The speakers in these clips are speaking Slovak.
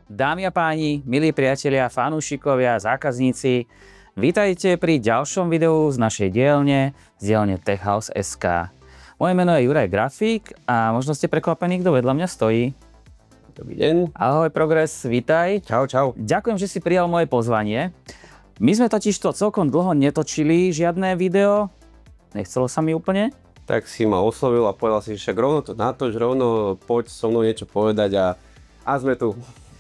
Dámy a páni, milí priatelia, fanúšikovia, zákazníci, vítajte pri ďalšom videu z našej dielne, z dielne TechHouse.sk. Moje meno je Juraj Grafík a možno ste prekvapení, kto vedľa mňa stojí. Dobrý deň. Ahoj Progres, vítaj. Čau, čau. Ďakujem, že si prijal moje pozvanie. My sme totižto celkom dlho netočili žiadne video, nechcelo sa mi úplne. Tak si ma oslovil a povedal si, že však rovno to natoč, rovno poď so mnou niečo povedať a sme tu.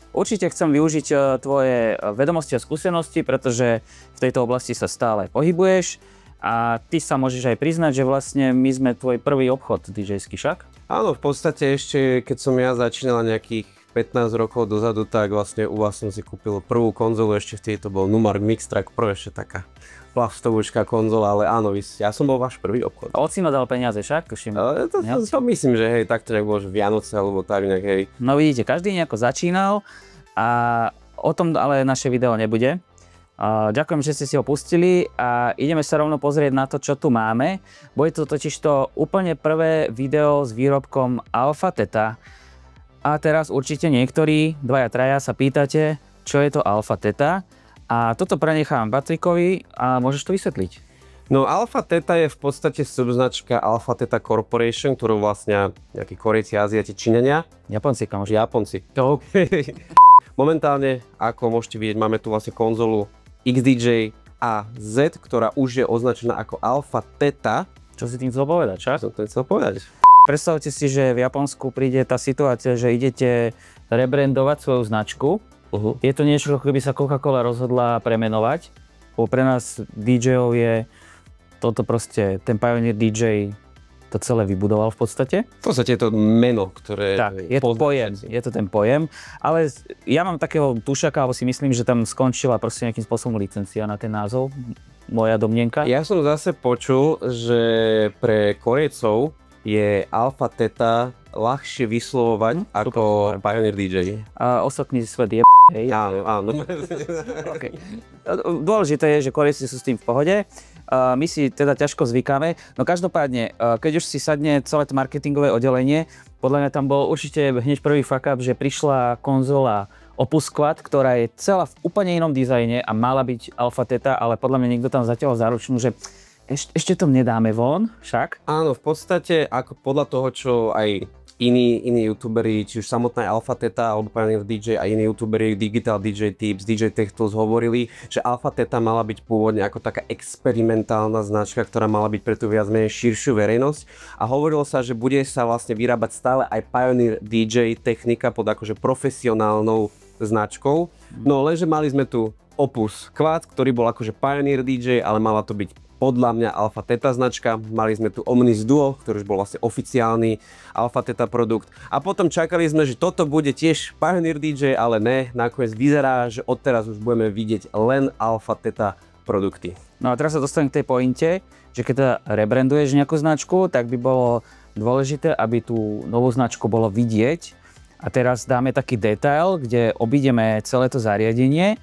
Určite chcem využiť tvoje vedomosti a skúsenosti, pretože v tejto oblasti sa stále pohybuješ a ty sa môžeš aj priznať, že vlastne my sme tvoj prvý obchod DJ-ský, však? Áno, v podstate ešte keď som ja začínal nejakých 15 rokov dozadu, tak vlastne u vás som si kúpil prvú konzolu, ešte vtedy to bol Numark Mixtrack Pro, ešte taká plastovúčka konzola, ale áno, ja som bol váš prvý obchod. Ocino dal peniaze, však? To myslím, že hej, tak to nebolo, že Vianoce alebo tak nejak, hej. No vidíte, každý nejako začínal a o tom ale naše video nebude. Ďakujem, že ste si ho pustili a ideme sa rovno pozrieť na to, čo tu máme. Bude to totižto úplne prvé video s výrobkom Alpha Theta. A teraz určite niektorí, dvaja, traja sa pýtate, čo je to Alpha Theta. A toto prenechám Patrikovi a môžeš to vysvetliť. No Alpha Theta je v podstate subznačka Alpha Theta Corporation, ktorú vlastnia nejakí Korejci, Aziati, Číňania. Japonci, kamož. Japonci. Okay. Momentálne, ako môžete vidieť, máme tu vlastne konzolu XDJ AZ, ktorá už je označená ako Alpha Theta. Čo si tým chcel povedať, čak? Čo som to chcel povedať? Predstavte si, že v Japonsku príde tá situácia, že idete rebrandovať svoju značku. Je to niečo, ako keby sa Coca-Cola rozhodla premenovať. Pre nás DJ-ov je toto proste, ten Pioneer DJ to celé vybudoval v podstate. V podstate je to meno, ktoré... Tak, je to pojem, je to ten pojem. Ale ja mám takého tušaka, alebo si myslím, že tam skončila proste nejakým spôsobom licencia na ten názov. Moja domnienka. Ja som zase počul, že pre Korejcov je Alpha Theta ľahšie vyslovovať ako Pioneer DJ. Ostatný svet je hej. Áno, áno. Okay. Dôležité je, že Korejci sú s tým v pohode. My si teda ťažko zvykáme. No každopádne, keď už si sadne celé to marketingové oddelenie, podľa mňa tam bol určite hneď prvý fuck up, že prišla konzola Opus Quad, ktorá je celá v úplne inom dizajne a mala byť Alpha Theta, ale podľa mňa niekto tam zatiaľ zaručnú, že ešte to nedáme von, však? Áno, v podstate ako podľa toho, čo aj iní youtuberi, či už samotná Alpha Theta alebo Pioneer DJ a iní youtuberi, Digital DJ Tips, DJ Tech Tools hovorili, že Alpha Theta mala byť pôvodne ako taká experimentálna značka, ktorá mala byť pre tú viac menej širšiu verejnosť a hovorilo sa, že bude sa vlastne vyrábať stále aj Pioneer DJ technika pod akože profesionálnou značkou. No lenže mali sme tu Opus Quad, ktorý bol akože Pioneer DJ, ale mala to byť podľa mňa Alpha Theta značka. Mali sme tu Omnis Duo, ktorý už bol vlastne oficiálny Alpha Theta produkt. A potom čakali sme, že toto bude tiež Pioneer DJ, ale ne, nakoniec vyzerá, že odteraz už budeme vidieť len Alpha Theta produkty. No a teraz sa dostanem k tej pointe, že keď rebranduješ nejakú značku, tak by bolo dôležité, aby tú novú značku bolo vidieť. A teraz dáme taký detail, kde obídeme celé to zariadenie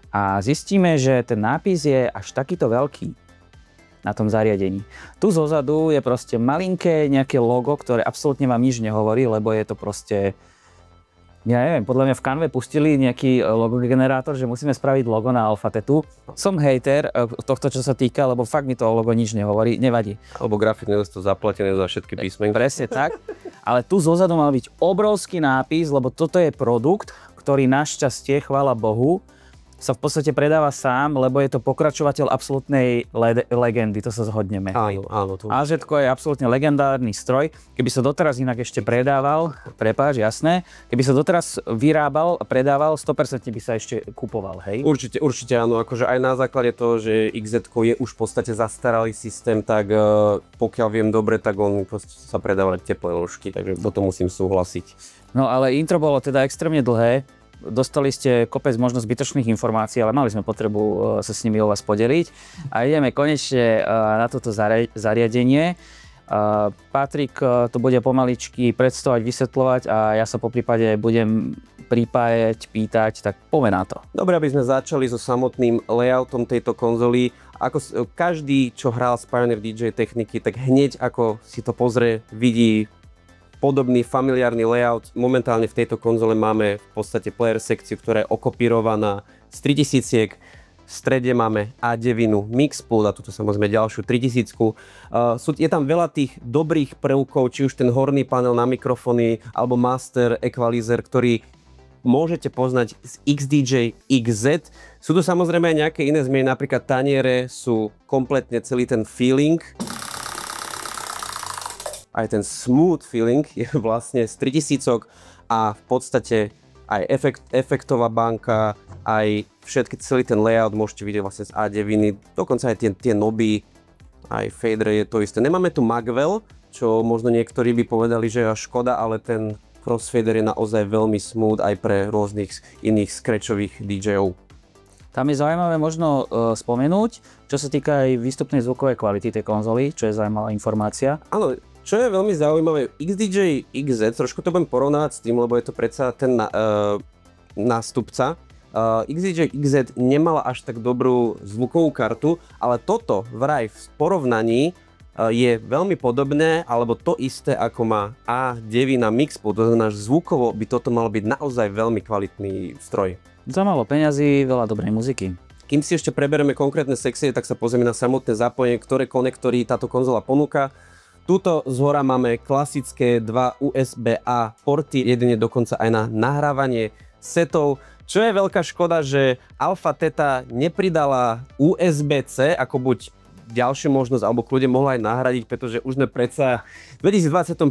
a zistíme, že ten nápis je až takýto veľký na tom zariadení. Tu zozadu je proste malinké nejaké logo, ktoré absolútne vám nič nehovorí, lebo je to proste... Ja neviem, podľa mňa v Canve pustili nejaký logo generátor, že musíme spraviť logo na Alpha Thetu. Som hejter tohto, čo sa týka, lebo fakt mi to logo nič nehovorí, nevadí. Alebo grafik nie je to zaplatené za všetky písmenky. Presne tak, ale tu zozadu mal byť obrovský nápis, lebo toto je produkt, ktorý našťastie, chvála Bohu, sa v podstate predáva sám, lebo je to pokračovateľ absolútnej legendy, to sa zhodneme. Áno, áno. AZ-ko je absolútne legendárny stroj. Keby sa doteraz inak ešte predával, prepáč, jasné, keby sa doteraz vyrábal a predával, 100% by sa ešte kupoval, hej? Určite áno, akože aj na základe toho, že XZ-ko je už v podstate zastaralý systém, tak pokiaľ viem dobre, tak on sa predával teplé ložky, takže potom musím súhlasiť. No ale intro bolo teda extrémne dlhé. Dostali ste kopec možno zbytočných informácií, ale mali sme potrebu sa s nimi o vás podeliť. A ideme konečne na toto zariadenie. Patrik to bude pomaličky predstavovať, vysvetľovať a ja sa poprípade budem pripájať, pýtať, tak poďme na to. Dobre, aby sme začali so samotným layoutom tejto konzoly. Ako každý, čo hral z Pioneer DJ techniky, tak hneď ako si to pozrie, vidí podobný familiárny layout. Momentálne v tejto konzole máme v podstate player sekciu, ktorá je okopírovaná z 3000. V strede máme A9 Mixpool a tuto samozrejme ďalšiu 3000. Je tam veľa tých dobrých prvkov, či už ten horný panel na mikrofóny alebo master equalizer, ktorý môžete poznať z XDJ XZ. Sú tu samozrejme aj nejaké iné zmeny, napríklad taniere sú kompletne celý ten feeling. Aj ten smooth feeling je vlastne z 3000 a v podstate aj efektová banka, aj celý ten layout môžete vidieť vlastne z A9, dokonca aj tie noby, aj fader je to isté. Nemáme tu Magwell, čo možno niektorí by povedali, že je škoda, ale ten crossfader je naozaj veľmi smooth aj pre rôznych iných scratchových DJov. Tam je zaujímavé možno spomenúť, čo sa týka aj výstupnej zvukovej kvality tej konzoly, čo je zaujímavá informácia. Áno, čo je veľmi zaujímavé, XDJ XZ, trošku to budem porovnávať s tým, lebo je to predsa ten nástupca. XDJ XZ nemala až tak dobrú zvukovú kartu, ale toto vraj v porovnaní je veľmi podobné, alebo to isté ako má A9 na Mixpool, to znamená, že zvukovo by toto malo byť naozaj veľmi kvalitný stroj. Za málo peňazí, veľa dobrej muziky. Kým si ešte preberieme konkrétne sekcie, tak sa pozrieme na samotné zapojenie, ktoré konektory táto konzola ponúka. Tuto zhora máme klasické dva USB-A porty, jeden je dokonca aj na nahrávanie setov. Čo je veľká škoda, že Alpha Theta nepridala USB-C ako buď ďalšiu možnosť, alebo kľudne mohla aj nahradiť, pretože už sme predsa v 2025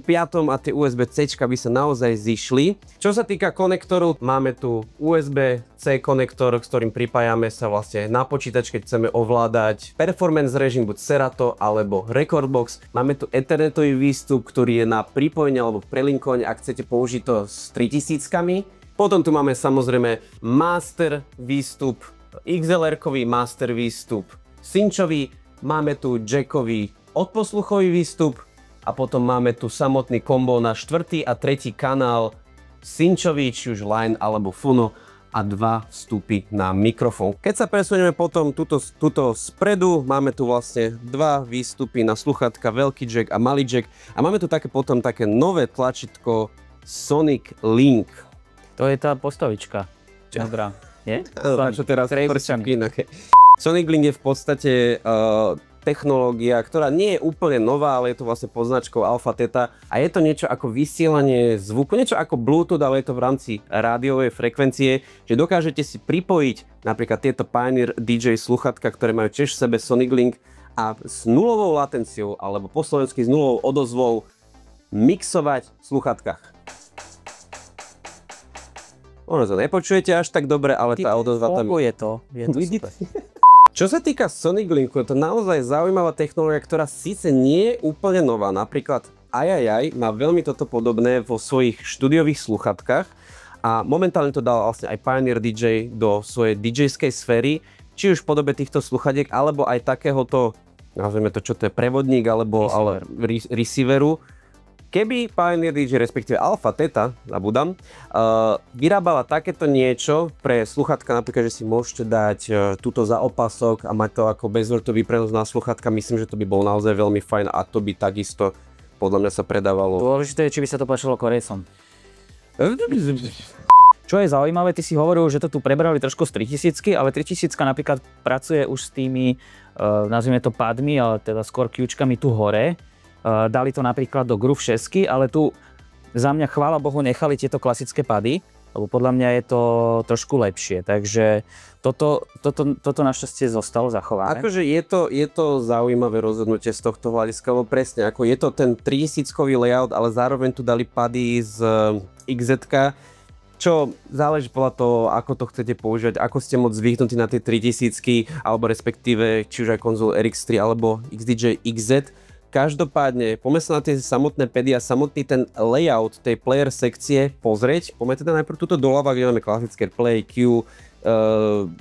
a tie USB-C by sa naozaj zišli. Čo sa týka konektoru, máme tu USB-C konektor, s ktorým pripájame sa vlastne na počítač, keď chceme ovládať performance režim, buď Serato alebo Recordbox. Máme tu ethernetový výstup, ktorý je na pripojenie alebo prelinkovanie, ak chcete použiť to s 3000-kami. Potom tu máme samozrejme master výstup, XLR-kový master výstup, synčový. Máme tu jackový odposluchový výstup a potom máme tu samotný kombo na 4. a 3. kanál synčový, či už line alebo phono a 2 vstupy na mikrofón. Keď sa presunieme potom tuto spredu, máme tu vlastne 2 výstupy na sluchátka, veľký jack a malý jack a máme tu potom také nové tlačítko Sonic Link. To je tá postavička. Modrá. Nie? Čo teraz Sonic Link je v podstate technológia, ktorá nie je úplne nová, ale je to vlastne pod značkou Alpha Theta a je to niečo ako vysielanie zvuku, niečo ako Bluetooth, ale je to v rámci rádiovej frekvencie, že dokážete si pripojiť napríklad tieto Pioneer DJ sluchatka, ktoré majú tiež v sebe Sonic Link a s nulovou latenciou alebo po slovensky s nulovou odozvou mixovať v sluchatkách. Ono to nepočujete až tak dobre, ale tá odozva tam je to super. Čo sa týka Sonic Linku, je to naozaj zaujímavá technológia, ktorá síce nie je úplne nová. Napríklad Ai má veľmi toto podobné vo svojich štúdiových sluchatkách a momentálne to dal vlastne aj Pioneer DJ do svojej DJ-skej sféry, či už v podobe týchto sluchadiek, alebo aj takéhoto, nazveme to, čo to je, prevodník, alebo receiveru. Keby Pioneer DJ, respektíve Alpha Theta, zabudám, vyrábala takéto niečo pre sluchatka, napríklad, že si môžete dať túto za opasok a mať to ako bezdrôtový prenos na sluchatka, myslím, že to by bolo naozaj veľmi fajn a to by takisto podľa mňa sa predávalo. Dôležité je, či by sa to páčilo Korejcom. Čo je zaujímavé, ty si hovoril, že to tu prebrali trošku z 3000, ale 3000 napríklad pracuje už s tými, nazvime to padmi, ale teda skôr kľúčkami tu hore. Dali to napríklad do Groove 6, ale tu za mňa, chvála Bohu, nechali tieto klasické pady, lebo podľa mňa je to trošku lepšie, takže toto našťastie zostalo zachované. Akože je to zaujímavé rozhodnutie z tohto hľadiska, lebo presne, ako je to ten 3000-kový layout, ale zároveň tu dali pady z XZ-ka, čo záleží podľa toho, ako to chcete používať, ako ste moc zvyknutí na tie 3000-ky, alebo respektíve či už aj konzol RX3 alebo XDJ XZ. Každopádne, poďme sa na tie samotné pady a samotný ten layout tej player sekcie pozrieť. Poďme teda najprv túto doľava, kde máme klasické play, cue,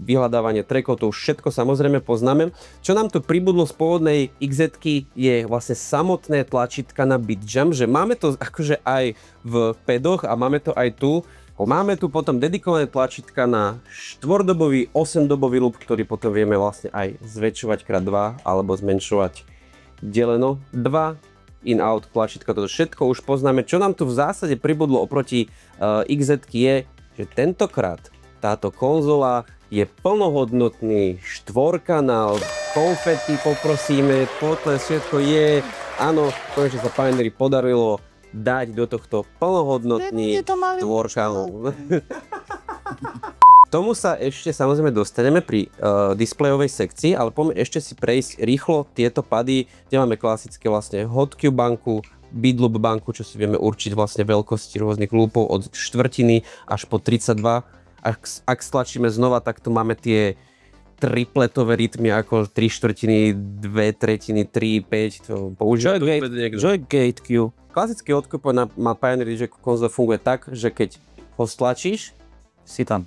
vyhľadávanie trackov, to už všetko samozrejme poznáme. Čo nám tu pribudlo z pôvodnej XZ-ky je vlastne samotné tlačítka na beat jump, že máme to akože aj v pedoch a máme to aj tu. Máme tu potom dedikované tlačítka na 4-dobový, 8-dobový loop, ktorý potom vieme vlastne aj zväčšovať krát 2 alebo zmenšovať deleno 2. in-out, tlačítka, toto všetko už poznáme. Čo nám tu v zásade pribudlo oproti XZ je, že tentokrát táto konzola je plnohodnotný štvorkanál, konfety poprosíme, potles, všetko je. Áno, konečne sa Pioneery podarilo dať do tohto plnohodnotný štvorkanál. K tomu sa ešte samozrejme dostaneme pri displejovej sekcii, ale poďme ešte si prejsť rýchlo tieto pady, kde máme klasické vlastne Hotcube banku, Bitloop banku, čo si vieme určiť vlastne veľkosti rôznych lúpov od štvrtiny až po 32. Ak stlačíme znova, tak tu máme tie tripletové rytmy ako 3/4, 2/3, 3/5, to používa. Joygate Q. Klasický odkup na Pioneer DJ konzole funguje tak, že keď ho stlačíš, Si tam.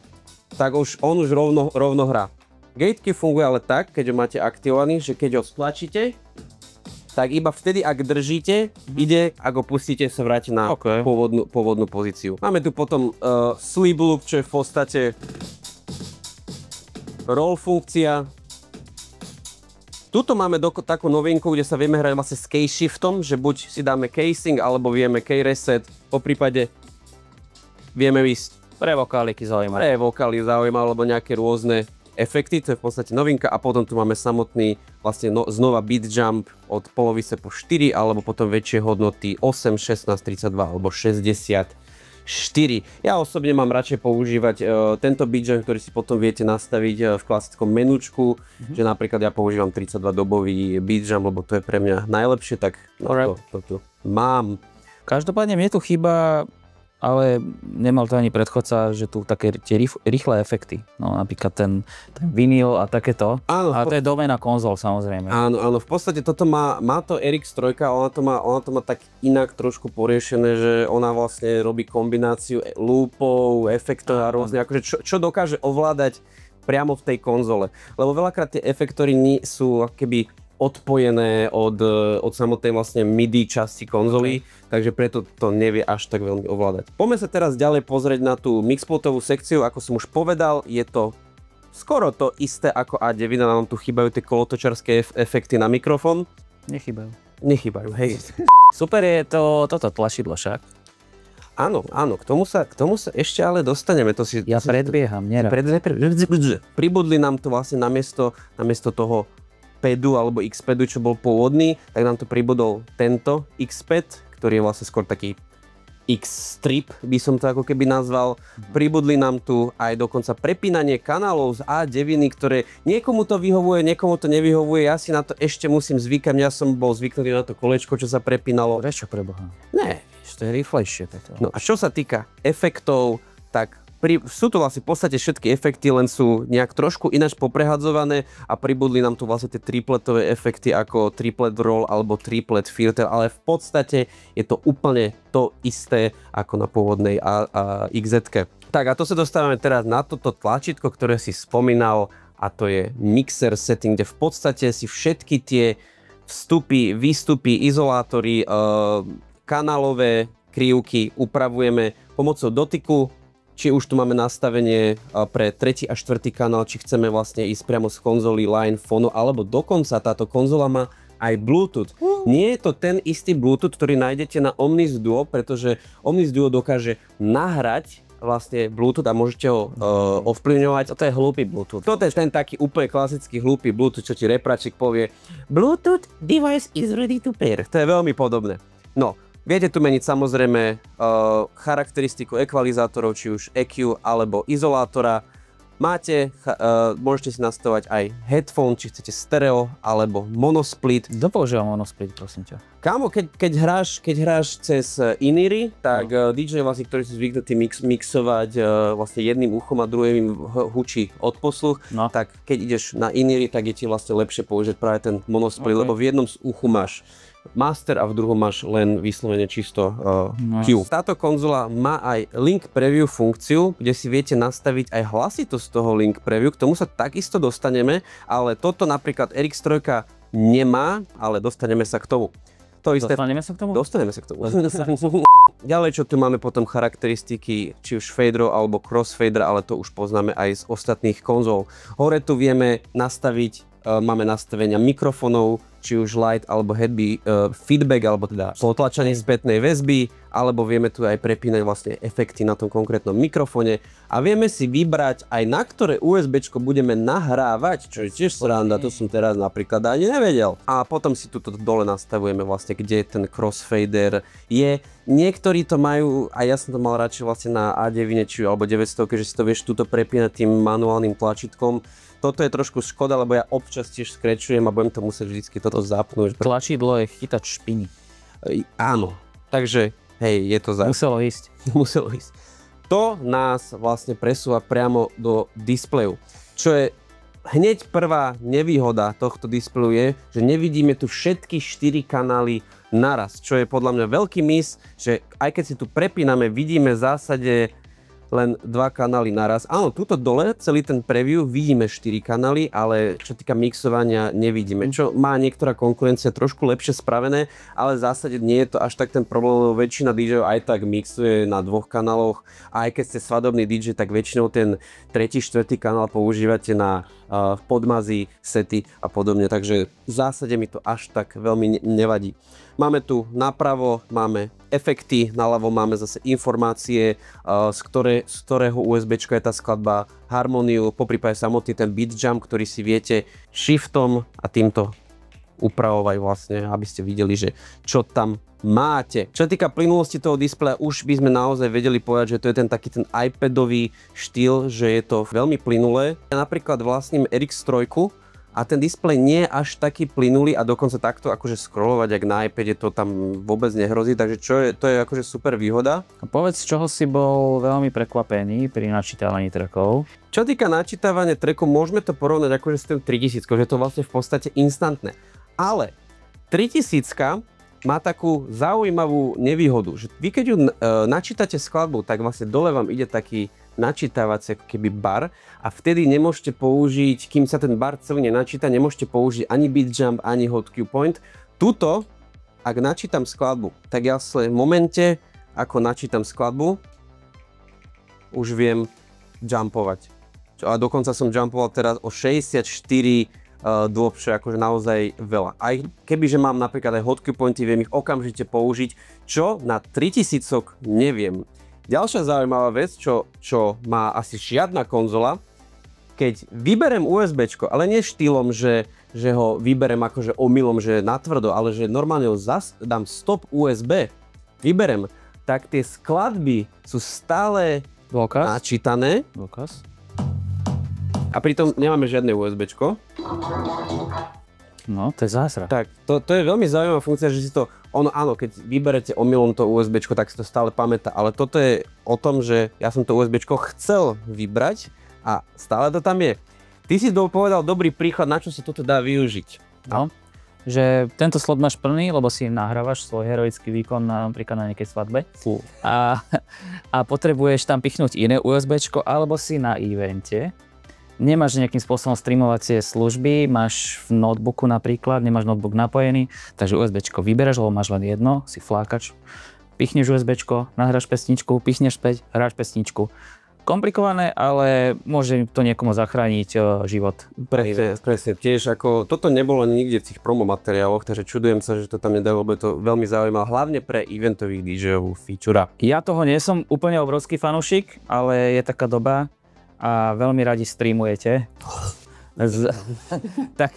tak on už rovno hrá. Gatekeep funguje ale tak, keď ho máte aktivovaný, že keď ho stlačíte, tak iba vtedy, ak držíte, ide, ak ho pustíte, sa vráti na pôvodnú pozíciu. Máme tu potom sleep loop, čo je v podstate roll funkcia. Tuto máme takú novinku, kde sa vieme hrať vlastne s key shiftom, že buď si dáme casing, alebo vieme key reset, poprípade vieme ísť Pre vokáliky zaujímavé. pre vokály zaujímavé, alebo nejaké rôzne efekty, to je v podstate novinka, a potom tu máme samotný vlastne znova beat jump od polovice po 4, alebo potom väčšie hodnoty 8, 16, 32 alebo 64. Ja osobne mám radšej používať tento beat jump, ktorý si potom viete nastaviť v klasickom menučku, že napríklad ja používam 32 dobový beat jump, lebo to je pre mňa najlepšie, tak to tu mám. Každopádne mne tu chýba, ale nemal to ani predchodca, že tu také tie rýchle efekty. No napríklad ten vinyl a takéto. Áno, a to je doména konzol samozrejme. Áno, v podstate toto má to RX3, ona to má tak inak trošku poriešené, že ona vlastne robí kombináciu loopov, efektov a rôzne, akože čo dokáže ovládať priamo v tej konzole. Lebo veľakrát tie efektory sú keby odpojené od samotnej vlastne MIDI časti konzoly, takže preto to nevie až tak veľmi ovládať. Poďme sa teraz ďalej pozrieť na tú mixpotovú sekciu, ako som už povedal, je to skoro to isté ako A9, nám tu chýbajú tie kolotočarské efekty na mikrofón. Nechýbajú, hej. Super je toto tlačidlo však. Áno, k tomu sa ešte ale dostaneme. Ja predbieham, nerad. Pribudli nám to vlastne namiesto toho padu alebo X-padu, čo bol pôvodný, tak nám tu pribudol tento X-pad, ktorý je vlastne skôr taký X-strip, by som to ako keby nazval. Pribudli nám tu aj dokonca prepínanie kanálov z A9, ktoré niekomu to vyhovuje, niekomu to nevyhovuje. Ja si na to ešte musím zvykať, ja som bol zvyknutý na to kolečko, čo sa prepínalo. Prečo preboha? Ne. To je rýchlejšie. No a čo sa týka efektov, tak sú to vlastne v podstate všetky efekty, len sú nejak trošku ináč poprehadzované a pribudli nám tu vlastne tie tripletové efekty ako triplet roll alebo triplet filter, ale v podstate je to úplne to isté ako na pôvodnej XZ-ke. Tak a to sa dostávame teraz na toto tlačítko, ktoré si spomínal, a to je mixer setting, kde v podstate si všetky tie vstupy, výstupy, izolátory, kanálové krivky upravujeme pomocou dotyku. Či už tu máme nastavenie pre 3. a 4. kanál, či chceme vlastne ísť priamo z konzoly, line, fónu, alebo dokonca táto konzola má aj Bluetooth. Nie je to ten istý Bluetooth, ktorý nájdete na Omnis Duo, pretože Omnis Duo dokáže nahrať vlastne Bluetooth a môžete ho ovplyvňovať. Toto je hlúpy Bluetooth. Toto je ten taký úplne klasický hlúpy Bluetooth, čo ti repračik povie Bluetooth device is ready to pair. To je veľmi podobné. No. Viete tu meniť samozrejme charakteristiku ekvalizátorov, či už EQ alebo izolátora. Môžete si nastavovať aj headphone, či chcete stereo alebo monosplit. Kto používa monosplit, prosím ťa? Kámo, keď hráš cez iníry, tak DJ vlastne, ktorý si zvyknutý mixovať vlastne jedným uchom a druhým hučí odposluch, tak keď ideš na iníry, tak je ti vlastne lepšie použiť práve ten monosplit, lebo v jednom z uchu máš master a v druhom máš len vyslovene čisto Q. Táto konzola má aj link preview funkciu, kde si viete nastaviť aj hlasitosť toho link preview, k tomu sa takisto dostaneme, ale toto napríklad RX3 nemá, ale dostaneme sa k tomu. Dostaneme sa k tomu? Dostaneme sa k tomu. Ďalej, čo tu máme potom charakteristiky, či už fader alebo crossfader, ale to už poznáme aj z ostatných konzol. Hore tu vieme nastaviť, máme nastavenia mikrofónov, či už light alebo heavy feedback, alebo teda potlačanie spätnej väzby, alebo vieme tu aj prepínať vlastne efekty na tom konkrétnom mikrofóne a vieme si vybrať aj na ktoré USBčko budeme nahrávať, čo je tiež sranda, to som teraz napríklad ani nevedel. A potom si tuto dole nastavujeme vlastne, kde ten crossfader je. Niektorí to majú, a ja som to mal radšej vlastne na A9 alebo 900, že si to vieš tuto prepínať tým manuálnym tlačítkom. Toto je trošku škoda, lebo ja občas tiež skrečujem a budem to musieť vždycky toto zapnúť. Tlačidlo je chytač špiny. Áno, takže hej, je to Muselo ísť. Muselo ísť. To nás vlastne presúva priamo do displeju, čo je hneď prvá nevýhoda tohto displeju je, že nevidíme tu všetky 4 kanály naraz, čo je podľa mňa veľký miss, že aj keď si tu prepíname, vidíme v zásade len 2 kanály naraz. Áno, tuto dole, celý ten preview, vidíme 4 kanály, ale čo týka mixovania, nevidíme. Čo má niektorá konkurencia trošku lepšie spravené, ale v zásade nie je to až tak ten problém, lebo väčšina DJov aj tak mixuje na 2 kanáloch a aj keď ste svadobný DJ, tak väčšinou ten 3., 4. kanál používate na podmazy, sety a podobne, takže v zásade mi to až tak veľmi nevadí. Máme tu napravo, máme efekty, naľavo máme zase informácie, z ktorého USBčka je tá skladba, harmóniu, poprípade samotný ten beat jump, ktorý si viete shiftom a týmto upravovať vlastne, aby ste videli, že čo tam máte. Čo sa týka plynulosti toho displeja, už by sme naozaj vedeli povedať, že to je ten taký ten iPadový štýl, že je to veľmi plynulé. Ja napríklad vlastním RX3 a ten displej nie je až taký plynulý a dokonca takto akože scrollovať, ak na iPade to tam vôbec nehrozí, takže to je akože super výhoda. A povedz, z čoho si bol veľmi prekvapený pri načítavaní trackov? Čo týka načítavania trackov, môžeme to porovnať akože s tým 3000, že je to vlastne v podstate instantné. Ale 3000 má takú zaujímavú nevýhodu, že vy keď ju načítate skladbu, tak vlastne dole vám ide taký načítavací ako keby bar a vtedy nemôžete použiť, kým sa ten bar celý nenačíta, nemôžete použiť ani beat jump, ani hot cue point. Tuto, ak načítam skladbu, tak ja v momente, ako načítam skladbu, už viem jumpovať. A dokonca som jumpoval teraz o 64 dôb, čo je akože naozaj veľa. Aj kebyže mám napríklad aj hot cue pointy, viem ich okamžite použiť, čo na 3000 neviem. Ďalšia zaujímavá vec, čo má asi žiadna konzola, keď vyberem USBčko, ale nie štýlom, že ho vyberem akože omylom, že natvrdo, ale že normálne ho dám stop USB, vyberem, tak tie skladby sú stále načítané. A pritom nemáme žiadne USBčko. No, to je zásra. Tak, to je veľmi zaujímavá funkcia, že si to, áno, keď vyberete omylom to USBčko, tak si to stále pamätá, ale toto je o tom, že ja som to USBčko chcel vybrať a stále to tam je. Ty si povedal dobrý príklad, na čo sa toto dá využiť. No, že tento slot máš plný, lebo si nahrávaš svoj heroický výkon napríklad na nejakej svadbe a potrebuješ tam pichnúť iné USBčko, alebo si na evente. Nemáš nejakým spôsobom streamovacie služby, máš v notebooku napríklad, nemáš notebook napojený, takže USBčko vyberáš, lebo máš len jedno, si flákač, pichneš USBčko, nahráš pesničku, pichneš späť, hráš pesničku. Komplikované, ale môže to niekomu zachrániť život. Presne, tiež ako, toto nebolo nikde v tých promo materiáloch, takže čudujem sa, že to tam nedajú, lebo je to veľmi zaujímavé, hlavne pre eventových DJov feature. Ja toho nie som úplne obrovský fanúšik, ale je taká doba, a veľmi radi streamujete. Tak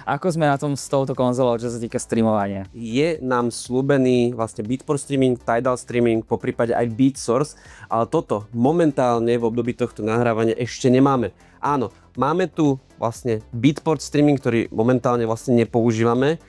ako sme na tom s touto konzolou, čo sa týka streamovania? Je nám slúbený vlastne Beatport streaming, Tidal streaming, poprípade aj BeatSource, ale toto momentálne v období tohto nahrávania ešte nemáme. Áno, máme tu vlastne Beatport streaming, ktorý momentálne vlastne nepoužívame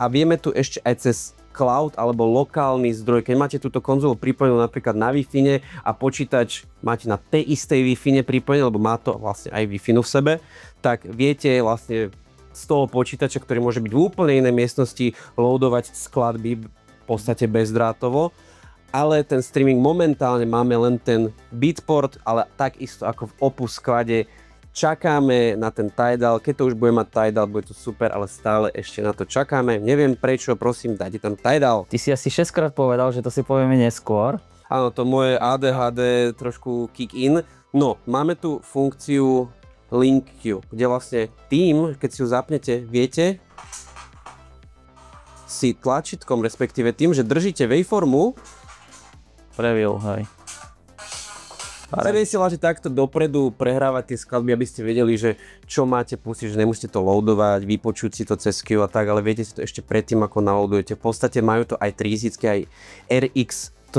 a vieme tu ešte aj cez cloud alebo lokálny zdroj. Keď máte túto konzolu pripojenú napríklad na Wi-Fi a počítač máte na tej istej Wi-Fi pripojený, lebo má to vlastne aj Wi-Fi v sebe, tak viete vlastne z toho počítača, ktorý môže byť v úplne inej miestnosti, loadovať skladby v podstate bezdrátovo. Ale ten streaming momentálne máme len ten Beatport, ale takisto ako v Opus sklade čakáme na ten Tidal, keď to už bude mať Tidal, bude to super, ale stále ešte na to čakáme. Neviem prečo, prosím, dajte tam Tidal. Ty si asi 6-krát povedal, že to si povieme neskôr. Áno, to moje ADHD trošku kick in. No, máme tu funkciu Link Queue, kde vlastne tým, keď si ju zapnete, viete, si tlačítkom, respektíve tým, že držíte waveformu, Preview, hej. Chcem si vlastne takto dopredu prehrávať tie skladby, aby ste vedeli, že čo máte pustiť, že nemusíte to loadovať, vypočuť si to cez Q a tak, ale viete si to ešte predtým, ako naloadujete. V podstate majú to aj 3000, aj RX3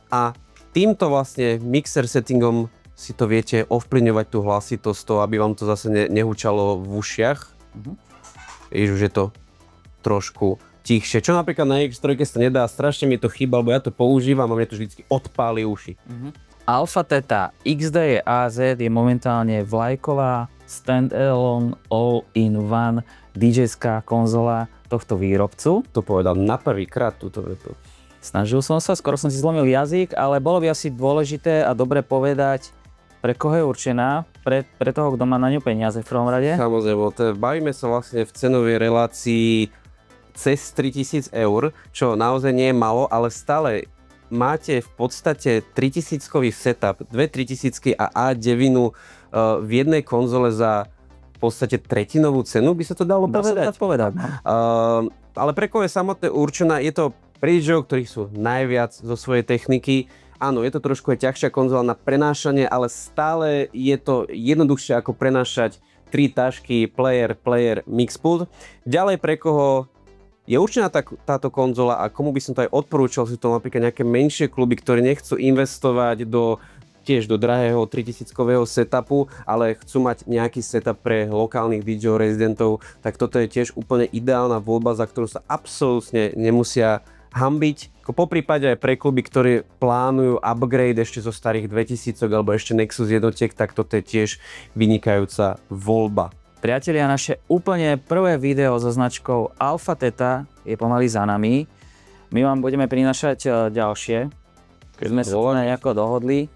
a týmto vlastne mixer settingom si to viete ovplyvňovať tú hlasitosť, to, aby vám to zase nehučalo v ušiach. Už je to trošku tichšie, čo napríklad na X3 sa nedá, strašne mi to chýba, lebo ja to používam a mne to vždy odpáli uši. Alpha Theta XD AZ je momentálne vlajková standalone all-in-one DJ-ská konzola tohto výrobcu. To povedal na prvýkrát túto vetu. Snažil som sa, skoro som si zlomil jazyk, ale bolo by asi dôležité a dobre povedať, pre koho je určená, pre toho, kto má na ňu peniaze v prvom rade. Samozrejme, bavíme sa vlastne v cenovej relácii cez 3000 eur, čo naozaj nie je málo, ale stále máte v podstate 3000-kový setup, dve 3000-ky a A9 v jednej konzole za v podstate tretinovú cenu, by sa to dalo povedať. Ale pre koho je samotné určená, je to pre DJ-ov, ktorí sú najviac zo svojej techniky. Áno, je to trošku aj ťažšia konzola na prenášanie, ale stále je to jednoduchšie ako prenášať 3 tašky, player, mixpult. Ďalej pre koho je určená táto konzola a komu by som to aj odporúčal, sú to napríklad nejaké menšie kluby, ktorí nechcú investovať tiež do drahého 3000-kového setupu, ale chcú mať nejaký setup pre lokálnych DJ rezidentov, tak toto je tiež úplne ideálna voľba, za ktorú sa absolútne nemusia hanbiť. Poprípade aj pre kluby, ktorí plánujú upgrade ešte zo starých 2000 alebo ešte Nexus jednotiek, tak toto je tiež vynikajúca voľba. Priatelia, naše úplne prvé video so značkou Alpha Theta je pomaly za nami. My vám budeme prinášať ďalšie, keď sme sa nejako dohodli.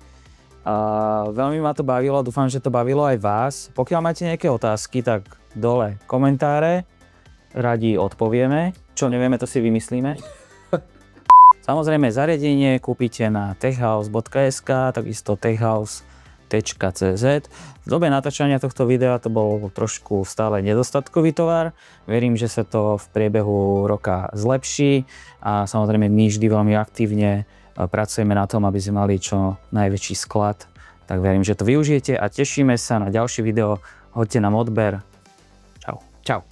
Veľmi ma to bavilo, dúfam, že to bavilo aj vás. Pokiaľ máte nejaké otázky, tak dole komentáre, radi odpovieme. Čo nevieme, to si vymyslíme. Samozrejme, zariadenie kúpite na techhouse.sk, takisto techhouse.cz. V dobe natáčania tohto videa to bol trošku stále nedostatkový tovar. Verím, že sa to v priebehu roka zlepší a samozrejme my vždy veľmi aktívne pracujeme na tom, aby sme mali čo najväčší sklad. Tak verím, že to využijete a tešíme sa na ďalšie video. Hoďte nám odber. Čau. Čau.